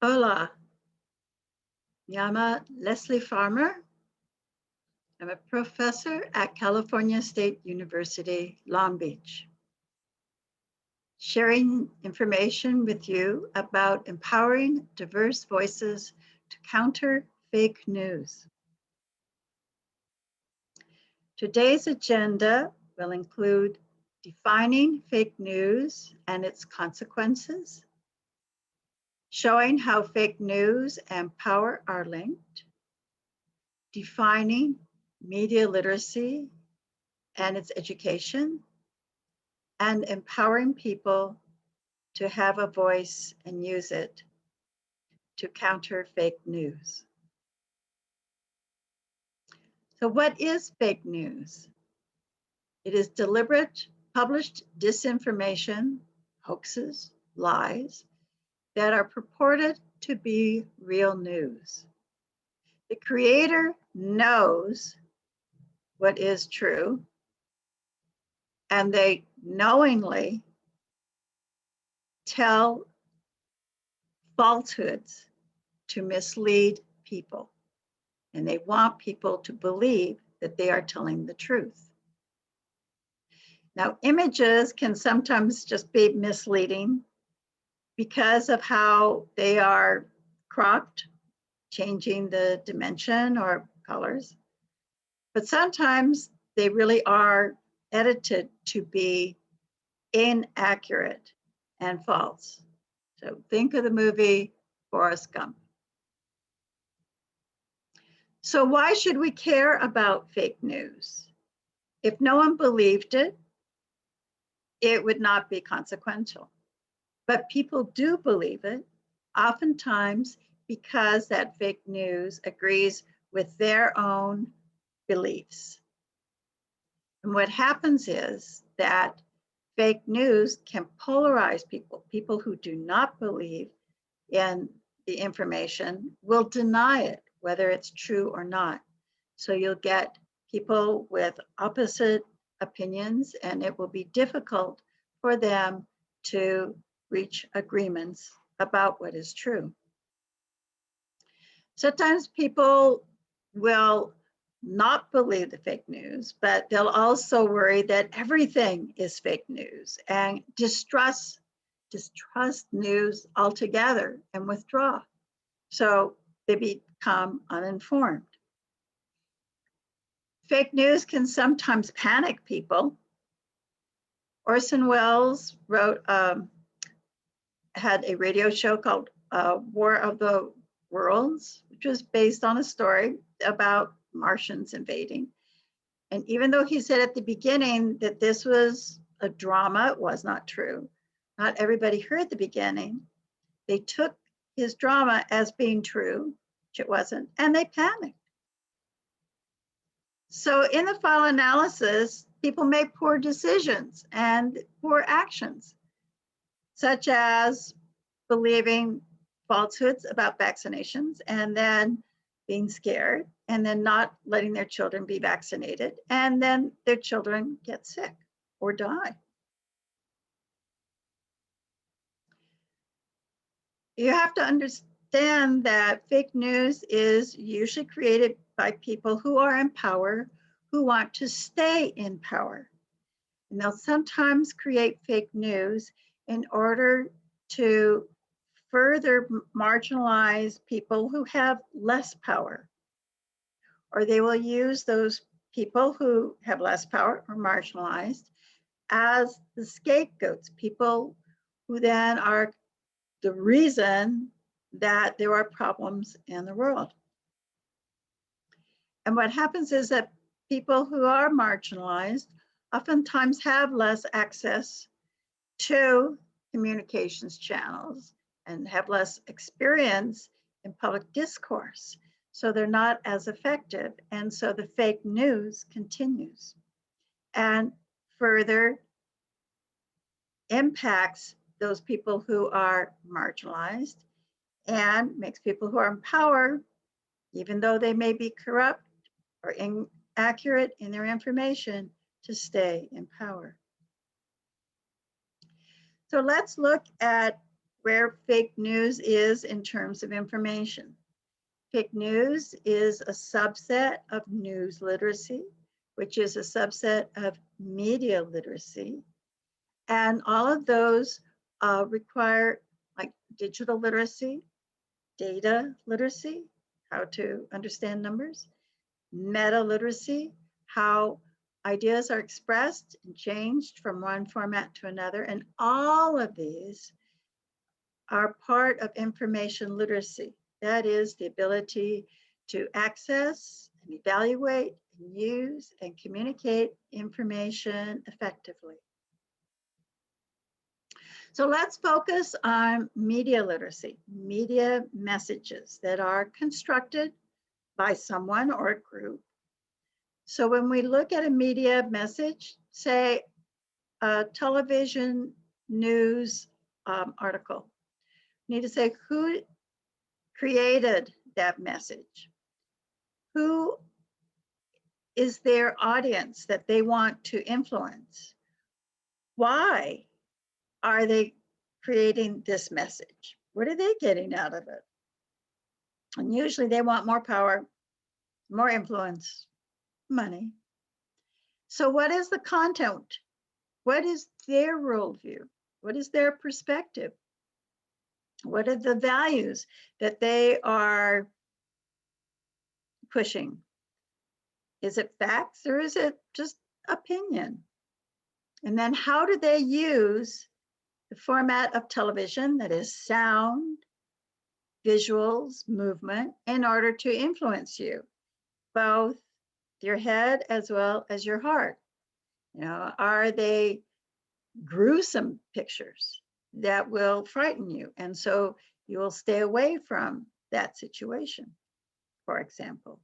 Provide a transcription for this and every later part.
Hola, me llamo Leslie Farmer. I'm a professor at California State University, Long Beach, sharing information with you about empowering diverse voices to counter fake news. Today's agenda will include defining fake news and its consequences, showing how fake news and power are linked, defining media literacy and its education, and empowering people to have a voice and use it to counter fake news. So what is fake news? It is deliberate, published disinformation, hoaxes, lies that are purported to be real news. The creator knows what is true, and they knowingly tell falsehoods to mislead people. And they want people to believe that they are telling the truth. Now, images can sometimes just be misleading because of how they are cropped, changing the dimension or colors. But sometimes they really are edited to be inaccurate and false. So think of the movie Forrest Gump. So why should we care about fake news? If no one believed it, it would not be consequential. But people do believe it, oftentimes because that fake news agrees with their own beliefs. And what happens is that fake news can polarize people. People who do not believe in the information will deny it, whether it's true or not. So you'll get people with opposite opinions, and it will be difficult for them to reach agreements about what is true. Sometimes people will not believe the fake news, but they'll also worry that everything is fake news and distrust news altogether and withdraw. So they become uninformed. Fake news can sometimes panic people. Orson Welles had a radio show called War of the Worlds, which was based on a story about Martians invading. And even though he said at the beginning that this was a drama, it was not true. Not everybody heard the beginning. They took his drama as being true, which it wasn't, and they panicked. So in the final analysis, people make poor decisions and poor actions, such as believing falsehoods about vaccinations and then being scared and then not letting their children be vaccinated, and then their children get sick or die. You have to understand that fake news is usually created by people who are in power, who want to stay in power. And they'll sometimes create fake news in order to further marginalize people who have less power. Or they will use those people who have less power or marginalized as the scapegoats, people who then are the reason that there are problems in the world. And what happens is that people who are marginalized oftentimes have less access to communications channels and have less experience in public discourse. So they're not as effective. And so the fake news continues and further impacts those people who are marginalized and makes people who are in power, even though they may be corrupt or inaccurate in their information, to stay in power. So let's look at where fake news is in terms of information. Fake news is a subset of news literacy, which is a subset of media literacy. And all of those require like digital literacy, data literacy, how to understand numbers, meta literacy, how ideas are expressed and changed from one format to another. And all of these are part of information literacy. That is the ability to access and evaluate and use and communicate information effectively. So let's focus on media literacy, media messages that are constructed by someone or a group. So when we look at a media message, say a television news article, we need to say who created that message? Who is their audience that they want to influence? Why are they creating this message? What are they getting out of it? And usually they want more power, more influence, money. So what is the content? What is their worldview? What is their perspective? What are the values that they are pushing? Is it facts or is it just opinion? And then how do they use the format of television, that is sound, visuals, movement, in order to influence you, both your head as well as your heart? You know, are they gruesome pictures that will frighten you? And so you will stay away from that situation, for example.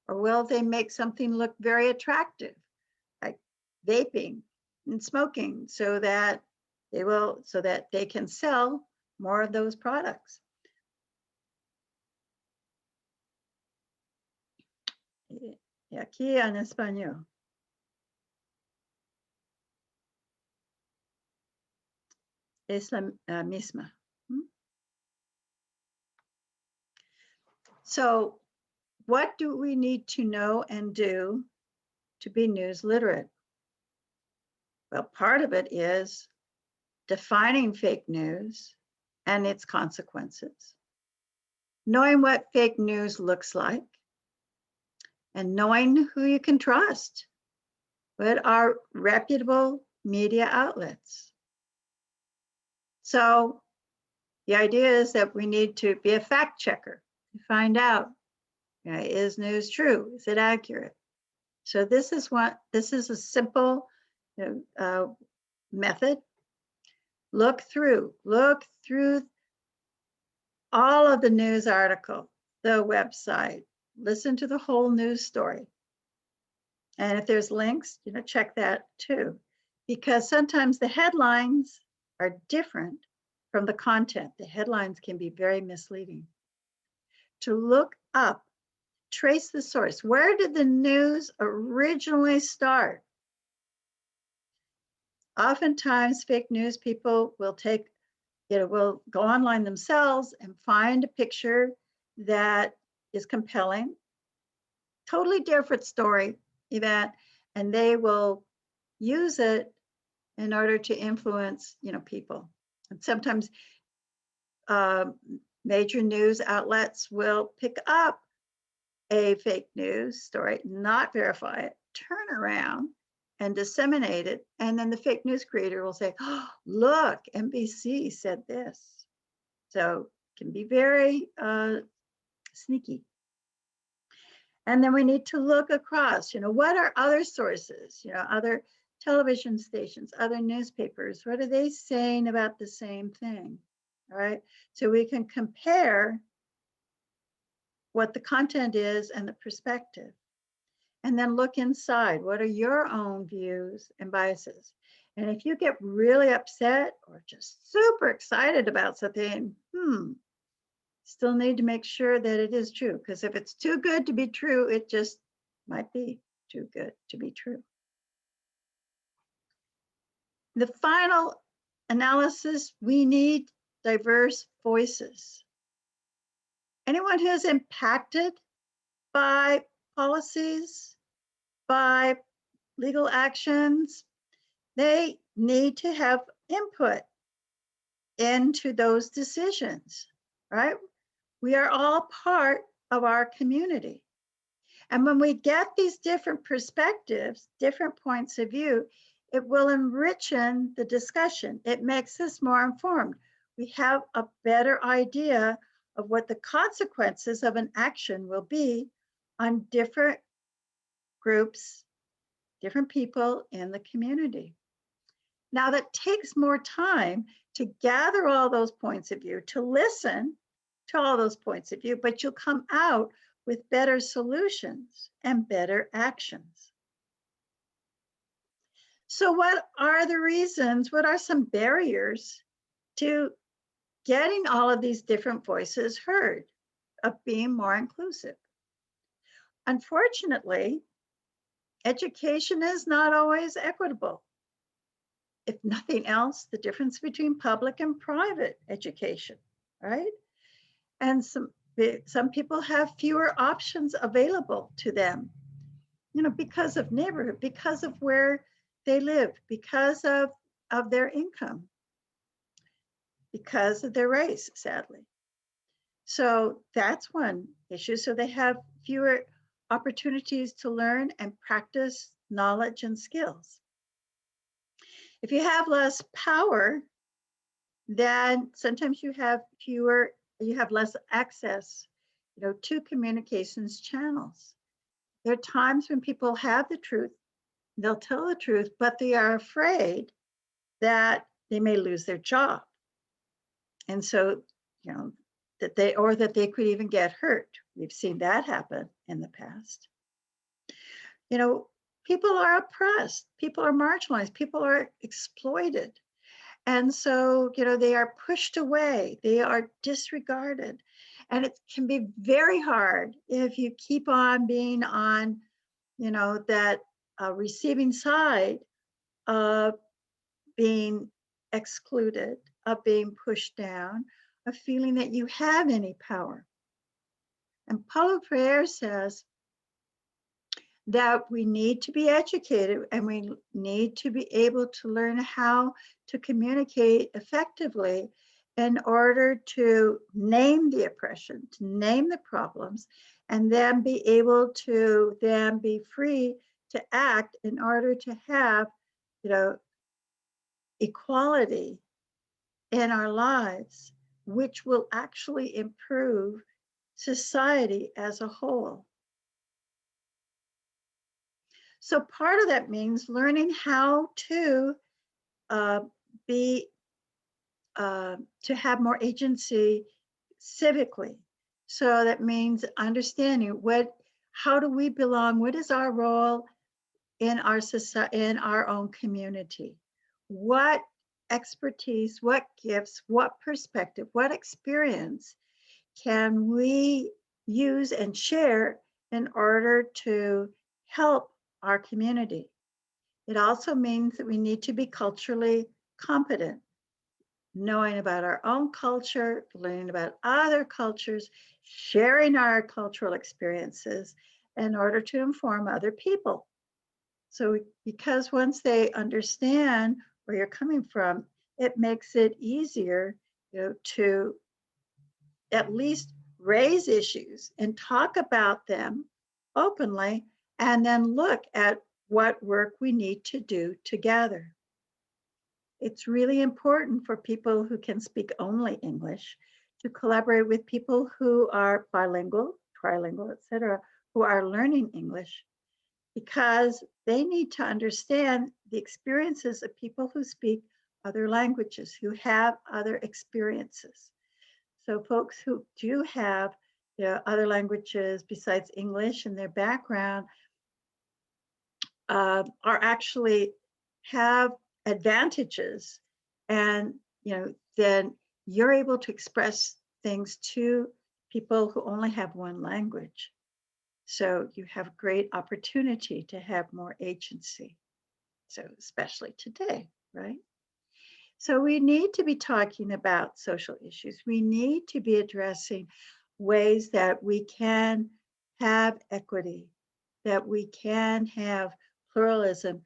Or will they make something look very attractive, like vaping and smoking, so that they can sell more of those products? Y aquí en español. Es la misma. So what do we need to know and do to be news literate? Well, part of it is defining fake news and its consequences, knowing what fake news looks like, and knowing who you can trust. What are reputable media outlets? So the idea is that we need to be a fact checker to find out, you know, is news true? Is it accurate? So this is a simple method. Look through all of the news article, the website, listen to the whole news story. And if there's links, you know, check that too, because sometimes the headlines are different from the content. The headlines can be very misleading. To look up, trace the source. Where did the news originally start? Oftentimes, fake news people will will go online themselves and find a picture that is compelling, totally different story event, and they will use it in order to influence, you know, people. And sometimes major news outlets will pick up a fake news story, not verify it, turn around and disseminate it. And then the fake news creator will say, oh, look, NBC said this. So it can be very sneaky. And then we need to look across, you know, what are other sources, you know, other television stations, other newspapers, what are they saying about the same thing? All right. So we can compare what the content is and the perspective. And then look inside. What are your own views and biases? And if you get really upset or just super excited about something, still need to make sure that it is true. Because if it's too good to be true, it just might be too good to be true. The final analysis, we need diverse voices. Anyone who's impacted by policies, by legal actions, they need to have input into those decisions, right? We are all part of our community. And when we get these different perspectives, different points of view, it will enrich the discussion. It makes us more informed. We have a better idea of what the consequences of an action will be on different groups, different people in the community. Now, that takes more time to gather all those points of view, to listen to all those points of view, but you'll come out with better solutions and better actions. So what are the reasons? What are some barriers to getting all of these different voices heard, of being more inclusive? Unfortunately, education is not always equitable. If nothing else, the difference between public and private education, right? And some people have fewer options available to them, because of neighborhood, because of where they live, because of their income, because of their race, sadly. So that's one issue. So they have fewer opportunities to learn and practice knowledge and skills. If you have less power, then sometimes you have less access, to communications channels. There are times when people have the truth, they'll tell the truth, but they are afraid that they may lose their job. And so, that they could even get hurt. We've seen that happen in the past. People are oppressed, people are marginalized, people are exploited. And so, they are pushed away, they are disregarded. And it can be very hard if you keep on being on, that receiving side of being excluded, of being pushed down, of feeling that you have any power. And Paulo Freire says that we need to be educated and we need to be able to learn how to communicate effectively in order to name the oppression, to name the problems, and then be able to then be free to act in order to have, equality in our lives, which will actually improve society as a whole. So part of that means learning how to to have more agency civically. So that means understanding how do we belong? What is our role in our society, in our own community? What expertise, what gifts, what perspective, what experience can we use and share in order to help our community? It also means that we need to be culturally competent, knowing about our own culture, learning about other cultures, sharing our cultural experiences in order to inform other people. So because once they understand where you're coming from, it makes it easier, to at least raise issues and talk about them openly, and then look at what work we need to do together. It's really important for people who can speak only English to collaborate with people who are bilingual, trilingual, etc., who are learning English, because they need to understand the experiences of people who speak other languages, who have other experiences. So folks who do have, other languages besides English in their background are actually have advantages, and then you're able to express things to people who only have one language. So you have a great opportunity to have more agency. So especially today, right? So we need to be talking about social issues. We need to be addressing ways that we can have equity, that we can have pluralism,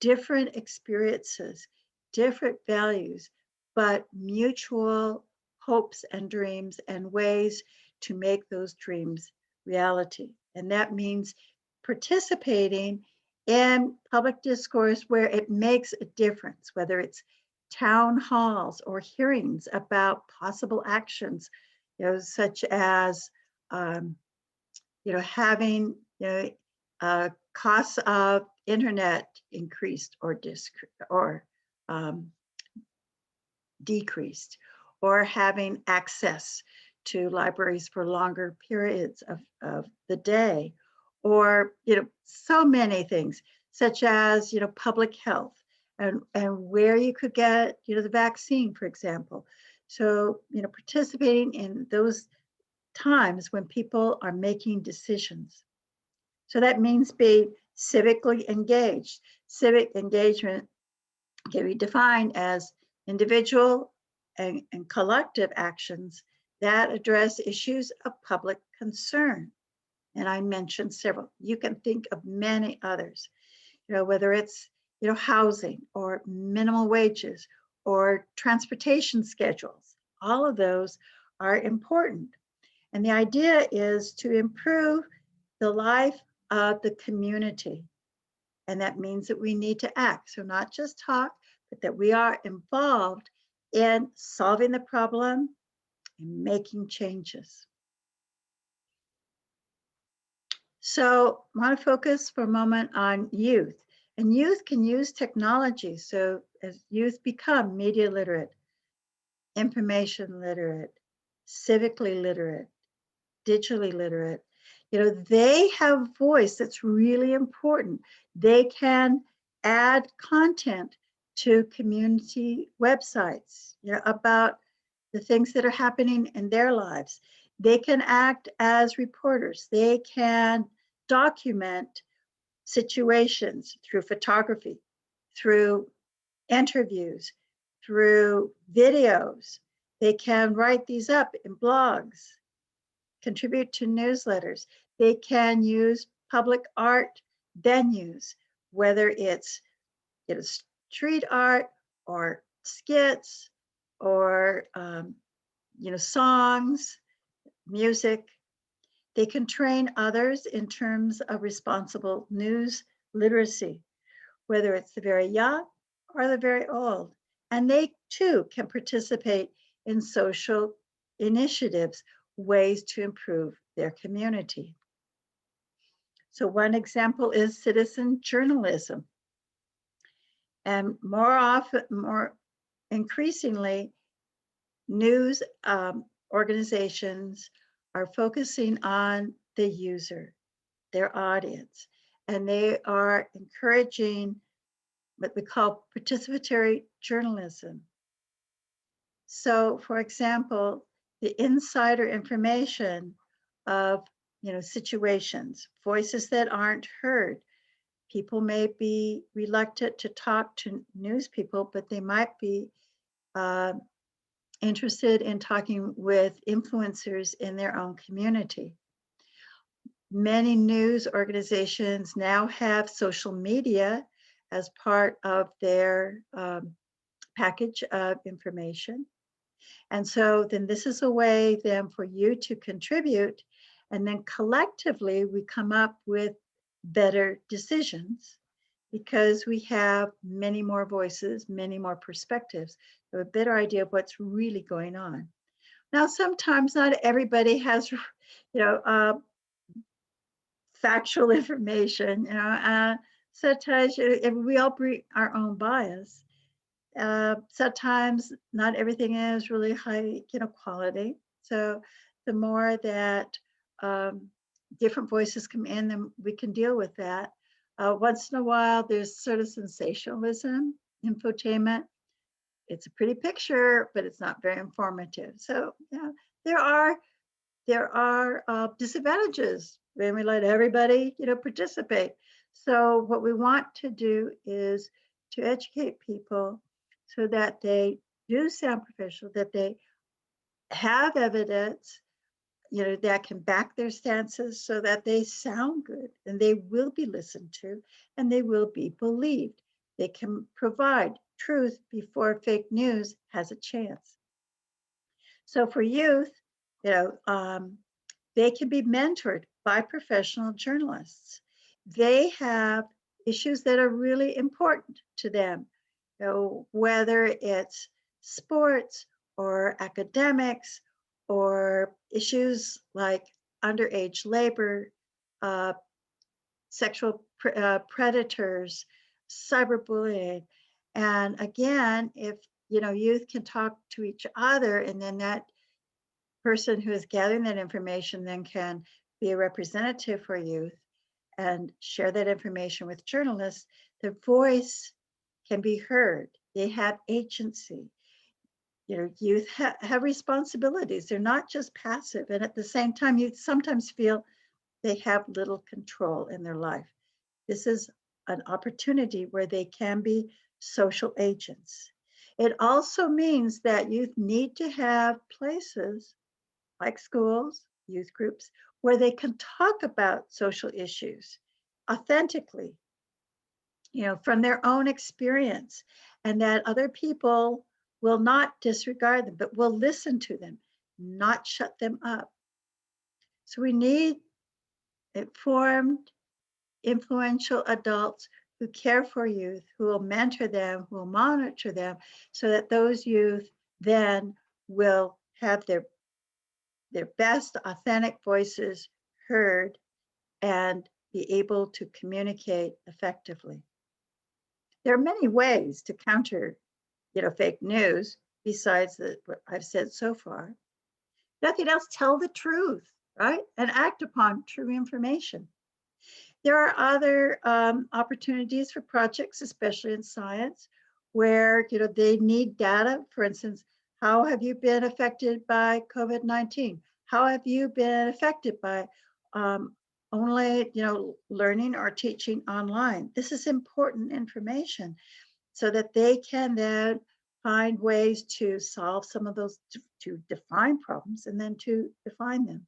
different experiences, different values, but mutual hopes and dreams and ways to make those dreams reality. And that means participating in public discourse where it makes a difference, whether it's town halls or hearings about possible actions, such as having costs of internet increased or um, decreased, or having access to libraries for longer periods of the day, or so many things, such as public health and where you could get the vaccine, for example. So participating in those times when people are making decisions. So that means be civically engaged. Civic engagement can be defined as individual and collective actions that address issues of public concern. And I mentioned several. You can think of many others, whether it's housing or minimum wages or transportation schedules. All of those are important. And the idea is to improve the life of the community. And that means that we need to act. So not just talk, but that we are involved in solving the problem and making changes. So I want to focus for a moment on youth. And youth can use technology. So as youth become media literate, information literate, civically literate, digitally literate, they have voice that's really important. They can add content to community websites, about the things that are happening in their lives. They can act as reporters. They can document situations through photography, through interviews, through videos. They can write these up in blogs, contribute to newsletters. They can use public art venues, whether it's street art or skits or songs, music. They can train others in terms of responsible news literacy, whether it's the very young or the very old. And they too can participate in social initiatives, ways to improve their community. So one example is citizen journalism. And more increasingly, news organizations are focusing on the user, their audience, and they are encouraging what we call participatory journalism. So, for example, the insider information of situations, voices that aren't heard. People may be reluctant to talk to news people, but they might be interested in talking with influencers in their own community. Many news organizations now have social media as part of their package of information. And so then this is a way then for you to contribute, and then collectively we come up with better decisions because we have many more voices, many more perspectives, a better idea of what's really going on. Now, sometimes not everybody has, factual information. Sometimes we all bring our own bias. Sometimes not everything is really high, quality. So the more that different voices come in, then we can deal with that. Once in a while, there's sort of sensationalism, infotainment. It's a pretty picture, but it's not very informative. So yeah, there are disadvantages when we let everybody, participate. So what we want to do is to educate people so that they do sound professional, that they have evidence, that can back their stances so that they sound good and they will be listened to and they will be believed. They can provide truth before fake news has a chance. So for youth, they can be mentored by professional journalists. They have issues that are really important to them, whether it's sports or academics or issues like underage labor, sexual predators, cyberbullying. And again, if youth can talk to each other, and then that person who is gathering that information then can be a representative for youth and share that information with journalists, their voice can be heard. They have agency. Youth have responsibilities. They're not just passive. And at the same time, youth sometimes feel they have little control in their life. This is an opportunity where they can be social agents. It also means that youth need to have places like schools, youth groups, where they can talk about social issues authentically, from their own experience, and that other people will not disregard them, but will listen to them, not shut them up. So we need informed, influential adults who care for youth, who will mentor them, who will monitor them, so that those youth then will have their best authentic voices heard and be able to communicate effectively. There are many ways to counter, fake news besides what I've said so far. Nothing else, tell the truth, right? And act upon true information. There are other opportunities for projects, especially in science, where they need data. For instance, how have you been affected by COVID-19? How have you been affected by only learning or teaching online? This is important information so that they can then find ways to solve some of those, to define problems and then to define them.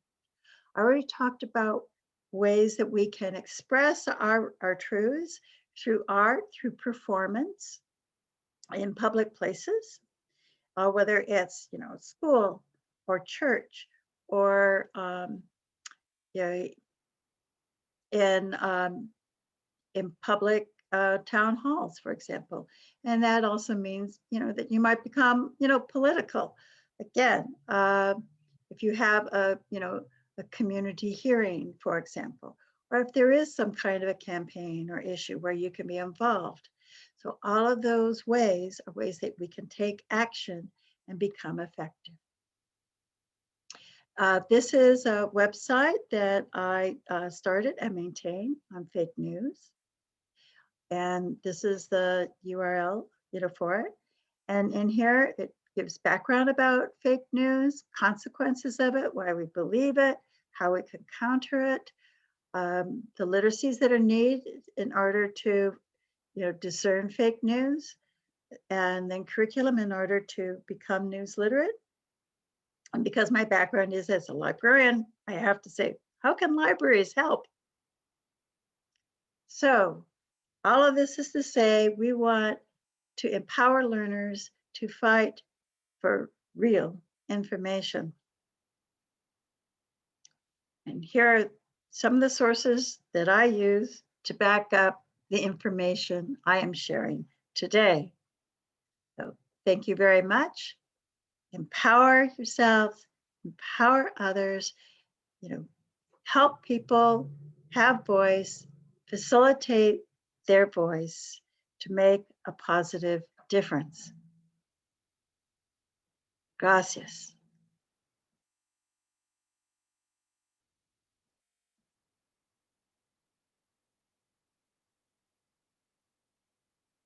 I already talked about ways that we can express our truths through art, through performance in public places, whether it's school or church or in public town halls, for example. And that also means that you might become political. Again, if you have a community hearing, for example, or if there is some kind of a campaign or issue where you can be involved. So all of those ways are ways that we can take action and become effective. This is a website that I started and maintain on fake news. And this is the URL, for it. And in here, it gives background about fake news, consequences of it, why we believe it, how we can counter it, the literacies that are needed in order to, discern fake news, and then curriculum in order to become news literate. And because my background is as a librarian, I have to say, how can libraries help? So all of this is to say, we want to empower learners to fight for real information. And here are some of the sources that I use to back up the information I am sharing today. So thank you very much. Empower yourself, empower others, help people have voice, facilitate their voice to make a positive difference. Gracias.